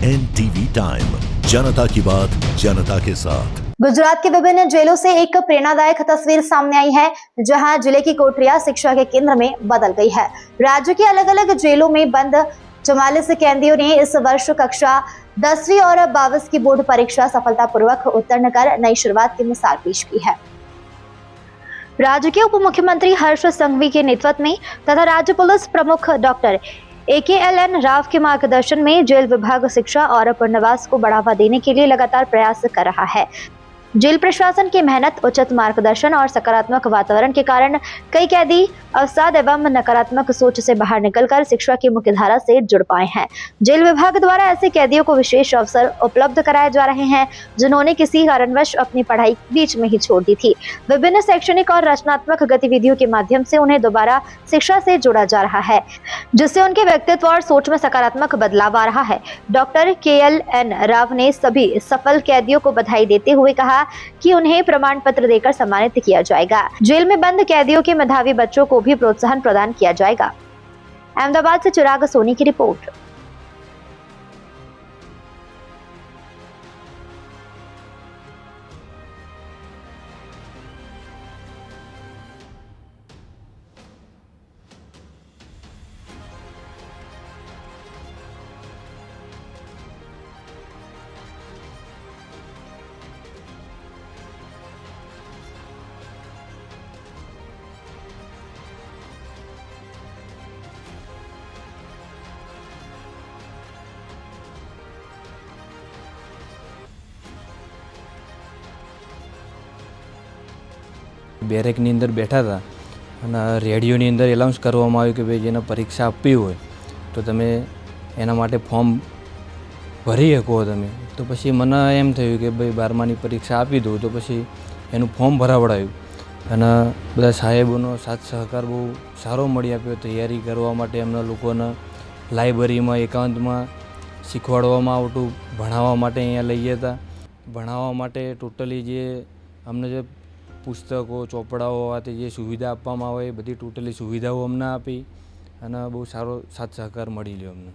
NTV time, जनता की बात जनता के साथ। गुजरात के विभिन्न जेलों से एक प्रेरणादायक तस्वीर सामने आई है, जहां जिले की कोठरिया शिक्षा के केंद्र में बदल गई है। राज्य के अलग अलग जेलों में बंद 44 कैदियों ने इस वर्ष कक्षा 10वीं और 22 की बोर्ड परीक्षा सफलतापूर्वक उत्तीर्ण कर नई शुरुआत की मिसाल पेश की है। राज्य के उप मुख्यमंत्री हर्ष संघवी के नेतृत्व में तथा राज्य पुलिस प्रमुख डॉक्टर AKLN राव के मार्गदर्शन में जेल विभाग शिक्षा और पुनर्वास को बढ़ावा देने के लिए लगातार प्रयास कर रहा है। जेल प्रशासन की मेहनत, उचित मार्गदर्शन और सकारात्मक वातावरण के कारण कई कैदी अवसाद एवं नकारात्मक सोच से बाहर निकलकर शिक्षा की मुख्यधारा से जुड़ पाए हैं। जेल विभाग द्वारा ऐसे कैदियों को विशेष अवसर उपलब्ध कराए जा रहे हैं जिन्होंने किसी कारणवश अपनी पढ़ाई बीच में ही छोड़ दी थी। विभिन्न शैक्षणिक और रचनात्मक गतिविधियों के माध्यम से उन्हें दोबारा शिक्षा से जोड़ा जा रहा है, जिससे उनके व्यक्तित्व और सोच में सकारात्मक बदलाव आ रहा है। डॉक्टर KLN राव ने सभी सफल कैदियों को बधाई देते हुए कहा कि उन्हें प्रमाण पत्र देकर सम्मानित किया जाएगा। जेल में बंद कैदियों के मेधावी बच्चों को भी प्रोत्साहन प्रदान किया जाएगा। अहमदाबाद से चिराग सोनी की रिपोर्ट। બેરેકની અંદર બેઠા હતા અને રેડિયોની અંદર એનાઉન્સ કરવામાં આવ્યું કે ભાઈ જેને પરીક્ષા આપવી હોય તો તમે એના માટે ફોર્મ ભરી શકો તમે। તો પછી મને એમ થયું કે ભાઈ 12માની પરીક્ષા આપી દઉં, તો પછી એનું ફોર્મ ભરાવડાવ્યું અને બધા સાહેબોનો સાથ સહકાર બહુ સારો મળી આપ્યો। તૈયારી કરવા માટે એમના લોકોને લાઇબ્રેરીમાં એકાંતમાં શીખવાડવામાં આવતું, ભણાવવા માટે અહીંયા લઈ જતા, ભણાવવા માટે ટોટલી જે અમને જે પુસ્તકો ચોપડાઓ આ જે સુવિધા આપવામાં આવે એ બધી ટોટલી સુવિધાઓ અમને આપી અને બહુ સારો સાથ સહકાર મળી રહ્યો અમને।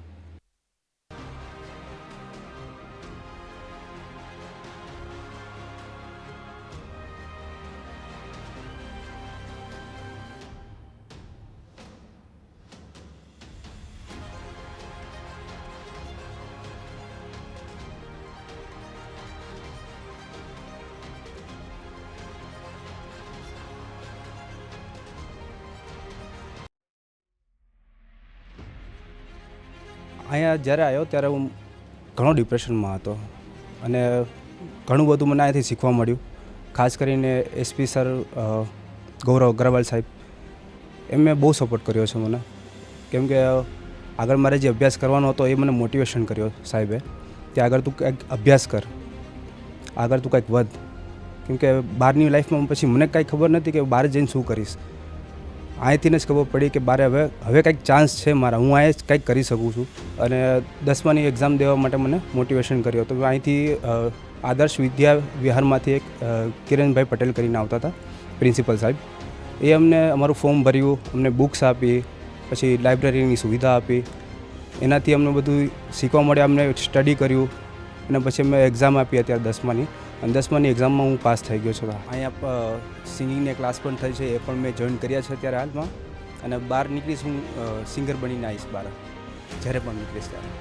અહીંયા જ્યારે આવ્યો ત્યારે હું ઘણો ડિપ્રેશનમાં હતો અને ઘણું બધું મને અહીંયાથી શીખવા મળ્યું। ખાસ કરીને SP સર ગૌરવ અગ્રવાલ સાહેબ એમને બહુ સપોર્ટ કર્યો છે મને, કેમ કે આગળ મારે જે અભ્યાસ કરવાનો હતો એ મને મોટિવેશન કર્યો સાહેબે કે આગળ તું કંઈક અભ્યાસ કર, આગળ તું કંઈક વધ, કેમ કે બહારની લાઈફમાં પછી મને કાંઈ ખબર નથી કે બહાર જઈને શું કરીશ। અહીંથી જ ખબર પડી કે બારે હવે કંઈક ચાન્સ છે મારા, હું અહીં કંઈક કરી શકું છું અને 10માની એક્ઝામ દેવા માટે મને મોટિવેશન કર્યો। તો અહીંથી આદર્શ વિદ્યા વિહારમાંથી એક કિરણભાઈ પટેલ કરીને આવતા હતા પ્રિન્સિપલ સાહેબ, એ અમને અમારું ફોર્મ ભર્યું, અમને બુક્સ આપી, પછી લાઇબ્રેરીની સુવિધા આપી, એનાથી અમને બધું શીખવા મળે, અમને સ્ટડી કર્યું અને પછી અમે એક્ઝામ આપી અત્યારે 10માની, અને 10માની એક્ઝામમાં હું પાસ થઈ ગયો છું। અહીંયા સિંગિંગને ક્લાસ પણ થઈ છે, એ પણ મેં જોઈન કર્યા છે અત્યારે હાલમાં, અને બહાર નીકળીશ હું સિંગર બનીને આવીશ બહાર જ્યારે પણ નીકળીશ ત્યારે।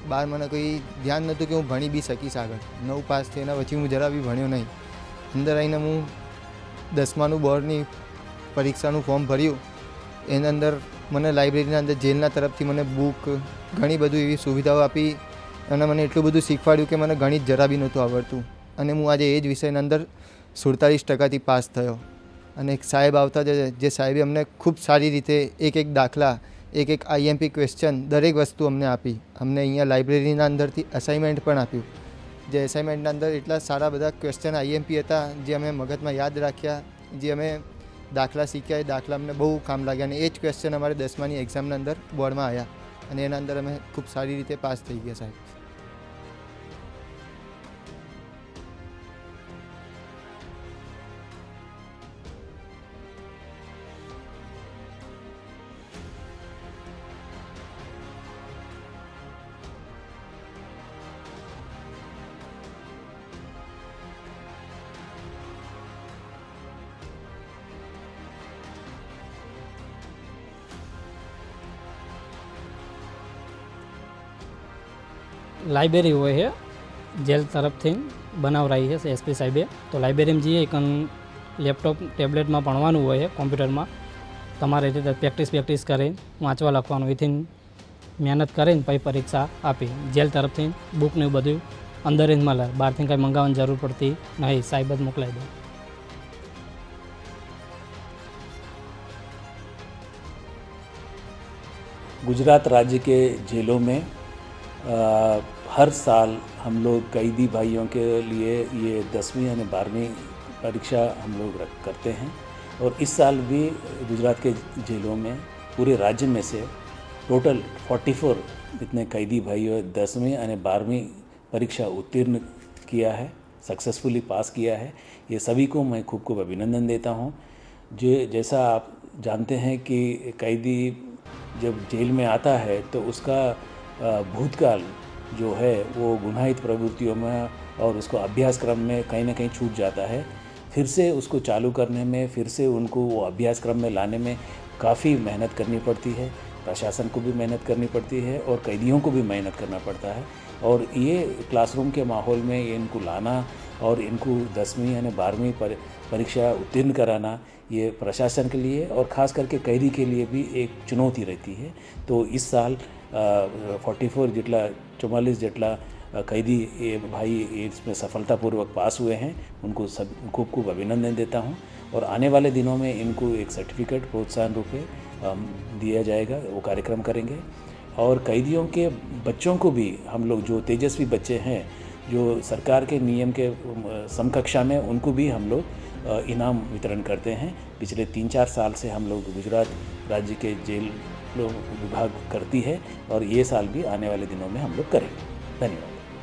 બહાર મને કોઈ ધ્યાન નહોતું કે હું ભણી બી શકીશ આગળ। 9 પાસ થઈને પછી હું જરા બી ભણ્યો નહીં। અંદર આવીને હું 10માનું બોર્ડની પરીક્ષાનું ફોર્મ ભર્યું, એના અંદર મને લાઇબ્રેરીના અંદર જેલના તરફથી મને બુક ઘણી બધું એવી સુવિધાઓ આપી અને મને એટલું બધું શીખવાડ્યું કે મને ગણિત જરા બી નહોતું આવડતું, અને હું આજે એ જ વિષયના અંદર 47% પાસ થયો। અને એક સાહેબ આવતા જે સાહેબે અમને ખૂબ સારી રીતે એક દાખલા એક આઈએમપી ક્વેશ્ચન દરેક વસ્તુ અમને આપી. અમને અહીંયા લાઇબ્રેરીના અંદરથી અસાઇનમેન્ટ પણ આપ્યું. જે અસાઇનમેન્ટના અંદર એટલા સારા બધા ક્વેશ્ચન આઈએમપી હતા જે અમે મગજમાં યાદ રાખ્યા, જે અમે દાખલા શીખ્યા, એ દાખલા અમને બહુ કામ લાગ્યા અને એ જ ક્વેશ્ચન અમારે 10માની એક્ઝામના અંદર બોર્ડમાં આવ્યા અને એના અંદર અમે ખૂબ સારી રીતે પાસ થઈ ગયા સાહેબ. લાઇબ્રેરી હોય છે જેલ તરફથી બનાવરાઈ છે એસપી સાહેબે. તો લાઇબ્રેરીમાં જઈએ કન લેપટોપ ટેબ્લેટમાં ભણવાનું હોય છે, કોમ્પ્યુટરમાં તમારે રીતે પ્રેક્ટિસ કરીને વાંચવા લખવાનું, એથી મહેનત કરીને પછી પરીક્ષા આપી. જેલ તરફથી બુકને એવું બધું અંદર જ મળે, બહારથી કંઈ મંગાવવાની જરૂર પડતી નહીં, સાહેબ જ મોકલાવી દે. गुजरात राज्य के जेलों में हर साल हम लोग कैदी भाइयों के लिए ये 10वीं यानी 12वीं परीक्षा हम लोग करते हैं और इस साल भी गुजरात के जेलों में पूरे राज्य में से टोटल 44 इतने कैदी भाइयों 10वीं यानी 12वीं परीक्षा उत्तीर्ण किया है, सक्सेसफुली पास किया है. ये सभी को मैं खूब अभिनंदन देता हूँ. जैसा आप जानते हैं कि कैदी जब जेल में आता है तो उसका भूतकाल जो है वो गुनाहित प्रवृत्तियों में और उसको अभ्यासक्रम में कहीं ना कहीं छूट जाता है. फिर से उसको चालू करने में, फिर से उनको वो अभ्यासक्रम में लाने में काफ़ी मेहनत करनी पड़ती है. प्रशासन को भी मेहनत करनी पड़ती है और कैदियों को भी मेहनत करना पड़ता है. और ये क्लासरूम के माहौल में इनको लाना और इनको 10वीं यानी 12वीं परीक्षा उत्तीर्ण कराना, ये प्रशासन के लिए और ख़ास करके कैदी के लिए भी एक चुनौती रहती है. तो इस साल 44 જેટલા कैदी ये भाई इसमें सफलतापूर्वक पास हुए हैं. उनको सब खूब अभिनंदन देता हूँ और आने वाले दिनों में इनको एक सर्टिफिकेट प्रोत्साहन रूप में दिया जाएगा, वो कार्यक्रम करेंगे. और कैदियों के बच्चों को भी हम लोग जो तेजस्वी बच्चे हैं जो सरकार के नियम के समकक्षा में, उनको भी हम लोग इनाम वितरण करते हैं. पिछले 3-4 साल से हम लोग गुजरात राज्य के जेल विभाग करती है और ये साल भी आने वाले दिनों में हम लोग करेंगे. धन्यवाद.